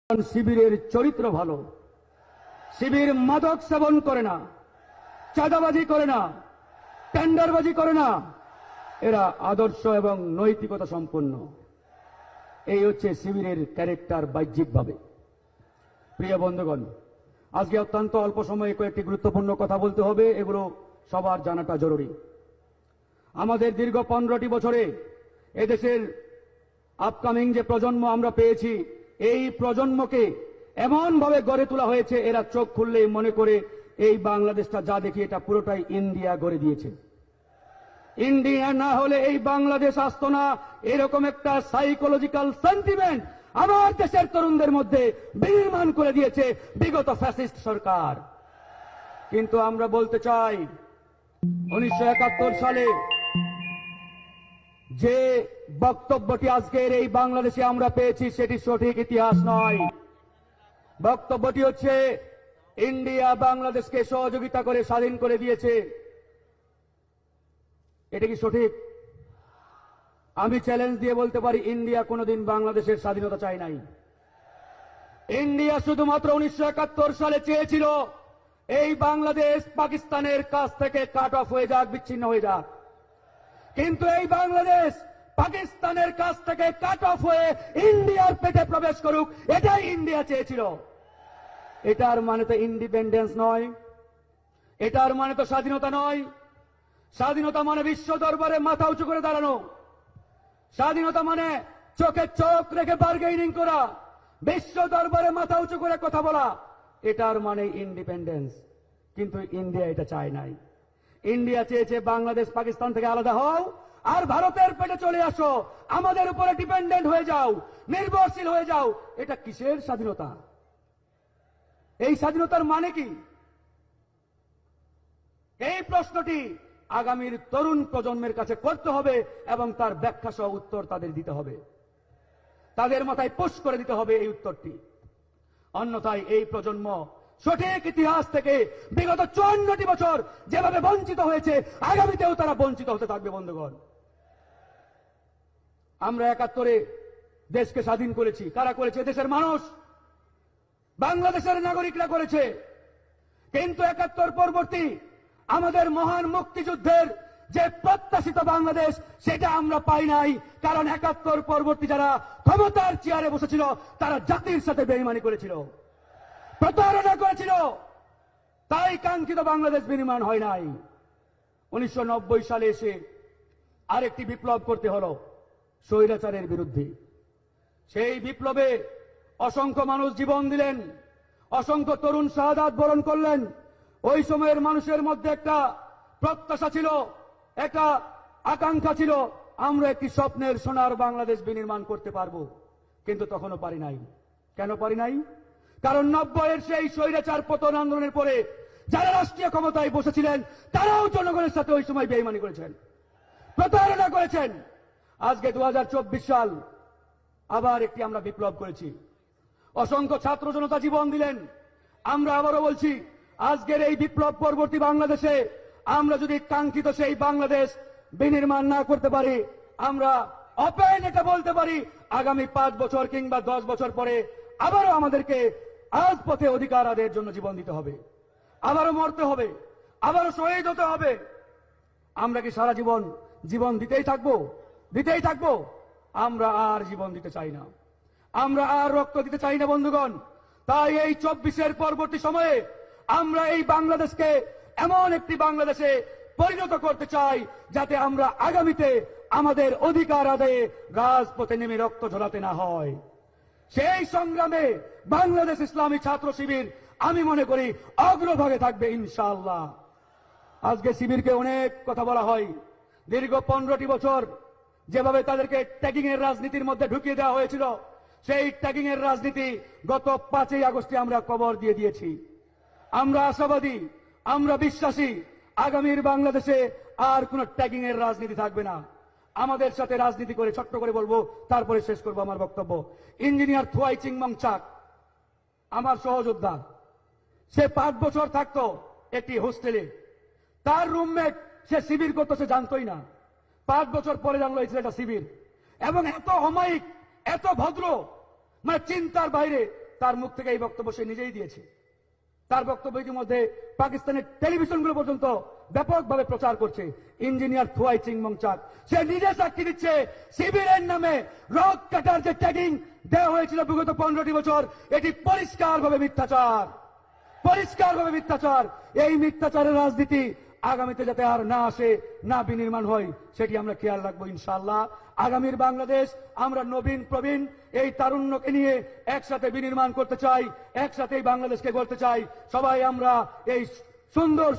শিবিরের চরিত্র ভালো। শিবির মাদক সেবন করে না, চাঁদাবাজি করে না, টেন্ডারবাজি করে না। এরা আদর্শ এবং নৈতিকতা সম্পন্ন। এই হচ্ছে শিবিরের ক্যারেক্টার বাহ্যিকভাবে। প্রিয় বন্ধুগণ, আজকে অত্যন্ত অল্প সময়ে কয়েকটি গুরুত্বপূর্ণ কথা বলতে হবে, এগুলো সবার জানাটা জরুরি। আমাদের দীর্ঘ 15টি বছরে এদেশের আপকামিং যে প্রজন্ম আমরা পেয়েছি, এই প্রজন্মকে এমনভাবে গড়ে তোলা হয়েছে, এরা চোখ খুললেই মনে করে এই বাংলাদেশটা যা দেখি এটা পুরোটাই ইন্ডিয়া গড়ে দিয়েছে। ইন্ডিয়া না হলে এই বাংলাদেশ আসতো না, এরকম একটা সাইকোলজিক্যাল সেন্টিমেন্ট আমার দেশের তরুণদের মধ্যে বিনির্মাণ করে দিয়েছে বিগত ফ্যাসিস্ট সরকার। কিন্তু আমরা বলতে চাই, 1971 সালে যে বক্তব্যটি আজকের এই বাংলাদেশে আমরা পেয়েছি সেটি সঠিক ইতিহাস নয়। বক্তব্যটি হচ্ছে ইন্ডিয়া বাংলাদেশকে সহযোগিতা করে স্বাধীন করে দিয়েছে। এটা কি সঠিক? আমি চ্যালেঞ্জ দিয়ে বলতে পারি, ইন্ডিয়া কোনোদিন বাংলাদেশের স্বাধীনতা চায় নাই। ইন্ডিয়া শুধুমাত্র 1971 সালে চেয়েছিল এই বাংলাদেশ পাকিস্তানের কাছ থেকে কাট অফ হয়ে যাক, বিচ্ছিন্ন হয়ে যাক। কিন্তু এই বাংলাদেশ পাকিস্তানের কাছ থেকে কাট অফ হয়ে ইন্ডিয়ার পেটে প্রবেশ করুক, এটাই ইন্ডিয়া চেয়েছিল। এটার মানে তো ইন্ডিপেন্ডেন্স নয়, এটার মানে তো স্বাধীনতা নয়। স্বাধীনতা মানে বিশ্ব দরবারে মাথা উঁচু করে দাঁড়ানো। স্বাধীনতা মানে চোখে চোখ রেখে বার্গেনিং করা, বিশ্ব দরবারে মাথা উঁচু করে কথা বলা, এটার মানে ইন্ডিপেন্ডেন্স। কিন্তু ইন্ডিয়া এটা চায় নাই। ইন্ডিয়া চেয়েছে বাংলাদেশ পাকিস্তান থেকে আলাদা হও আর ভারতের পেটে চলে আসো, আমাদের উপরে ডিপেন্ডেন্ট হয়ে যাও, নির্ভরশীল হয়ে যাও। এটা কিসের স্বাধীনতা? এই স্বাধীনতার মানে কি? এই প্রশ্নটি আগামীর তরুণ প্রজন্মের কাছে করতে হবে এবং তার ব্যাখ্যা সহ উত্তর তাদের দিতে হবে। তাদের মাথায় পোষ করে দিতে হবে এই উত্তরটি। অন্যথায় এই প্রজন্ম সঠিক ইতিহাস থেকে বিগত 54টি বছর যেভাবে বঞ্চিত হয়েছে, আগামীতেও তারা বঞ্চিত হতে থাকবে। বন্ধুগণ, আমরা 71-এ দেশকে স্বাধীন করেছি। কারা করেছে? দেশের মানুষ, বাংলাদেশের নাগরিকরা করেছে। কিন্তু 71 পরবর্তী আমাদের মহান মুক্তিযুদ্ধের যে প্রত্যাশিত বাংলাদেশ, সেটা আমরা পাই নাই। কারণ 71 পরবর্তী যারা ক্ষমতার চেয়ারে বসেছিল, তারা জাতির সাথে বেঈমানি করেছিল, প্রতারণা করেছিল। তাই কাঙ্ক্ষিত বাংলাদেশ বিনির্মাণ হয় নাই। 1990 সালে এসে আরেকটি বিপ্লব করতে হলো স্বৈরাচারের বিরুদ্ধে। সেই বিপ্লবে অসংখ্য মানুষ জীবন দিলেন, অসংখ্য তরুণ শাহাদাত বরণ করলেন। ওই সময়ের মানুষের মধ্যে একটা প্রত্যাশা ছিল, একটা আকাঙ্ক্ষা ছিল, আমরা একটি স্বপ্নের সোনার বাংলাদেশ বিনির্মাণ করতে পারবো। কিন্তু তখনও পারি নাই। কেন পারি নাই? কারণ 90-এর সেই স্বৈরাচার পতন আন্দোলনের পরে যারা রাষ্ট্রীয় ক্ষমতায় বসেছিলেন, তারাও জনগণের সাথে ওই সময় বেঈমানি করেছেন, প্রতারণা করেছেন। আজকে 2024 সাল, আবার একটি আমরা বিপ্লব করেছি। অসংখ্য ছাত্র জনতা জীবন দিলেন। আমরা আবারও বলছি, আজকের এই বিপ্লব পরবর্তী বাংলাদেশে আমরা যদি কাঙ্ক্ষিত সেই বাংলাদেশ বিনির্মাণ না করতে পারি, আমরা ওপেন এটা বলতে পারি, আগামী 5 বছর কিংবা 10 বছর পরে আবারও আমাদেরকে রাজপথে অধিকার আদায়ের জন্য জীবন দিতে হবে, আবারও মরতে হবে, আবারও শহীদ হতে হবে। আমরা কি সারা জীবন জীবন দিতেই থাকবো? দিতেই থাকবো? আমরা আর জীবন দিতে চাই না, আমরা আর রক্ত দিতে চাই না। বন্ধুগণ, তাই এই 24-এর পরবর্তী সময়ে আমরা এই বাংলাদেশকে এমন একটি বাংলাদেশে পরিণত করতে চাই, যাতে আমরা আগামীতে আমাদের অধিকার আদায়ে রাজপথে নেমে রক্ত ঝরাতে না হয়। সেই সংগ্রামে বাংলাদেশ ইসলামী ছাত্র শিবির, আমি মনে করি, অগ্রভাগে থাকবে ইনশাআল্লাহ। আজকে শিবিরকে অনেক কথা বলা হয়। দীর্ঘ 15টি বছর যেভাবে তাদেরকে ট্যাগিং এর রাজনীতির মধ্যে ঢুকিয়ে দেওয়া হয়েছিল, সেই ট্যাগিং এর রাজনীতি গত 5ই আগস্টে আমরা কবর দিয়ে দিয়েছি। আমরা আশাবাদী, আমরা বিশ্বাসী, আগামীর বাংলাদেশে আর কোন ট্যাগিং এর রাজনীতি থাকবে না। আমাদের সাথে রাজনীতি করে, ছোট্ট করে বলবো, তারপরে শেষ করবো আমার বক্তব্য। ইঞ্জিনিয়ার থুয়াই চিংমং চাক, আমার সহযোদ্ধা, সে 5 বছর থাকতো একটি হোস্টেলে। তার রুমমেট সে শিবির করতো, সে জানতোই না। 5 বছর পরে জানলো এই ছেলেটা শিবির। এবং এত অমায়িক, এত ভদ্র, মানে চিন্তার বাইরে। তার মুখ থেকে এই বক্তব্য সে নিজেই দিয়েছে। তার বক্তব্য ইতিমধ্যে পাকিস্তানের টেলিভিশনগুলো পর্যন্ত ব্যাপকভাবে প্রচার করছে। ইঞ্জিনিয়ার থুয়াই চিংমংচাক সে নিজে সাক্ষী দিচ্ছে, শিবিরের নামে রক কাটার যে ট্যাগিং দেওয়া হয়েছিল বিগত 15টি বছর, এটি পরিষ্কারভাবে মিথ্যাচার, পরিষ্কারভাবে মিথ্যাচার। এই মিথ্যাচারের রাজনীতি আগামীতে যাতে আর না আসে, না বিনির্মাণ হয়, সেটি আমরা খেয়াল রাখবো ইনশাআল্লাহ। আগামীর বাংলাদেশ আমরা নবীন প্রবীণ এই তারুণ্যকে নিয়ে একসাথে বিনির্মাণ করতে চাই, একসাথে এই বাংলাদেশকে গড়তে চাই। সবাই আমরা এই সুন্দর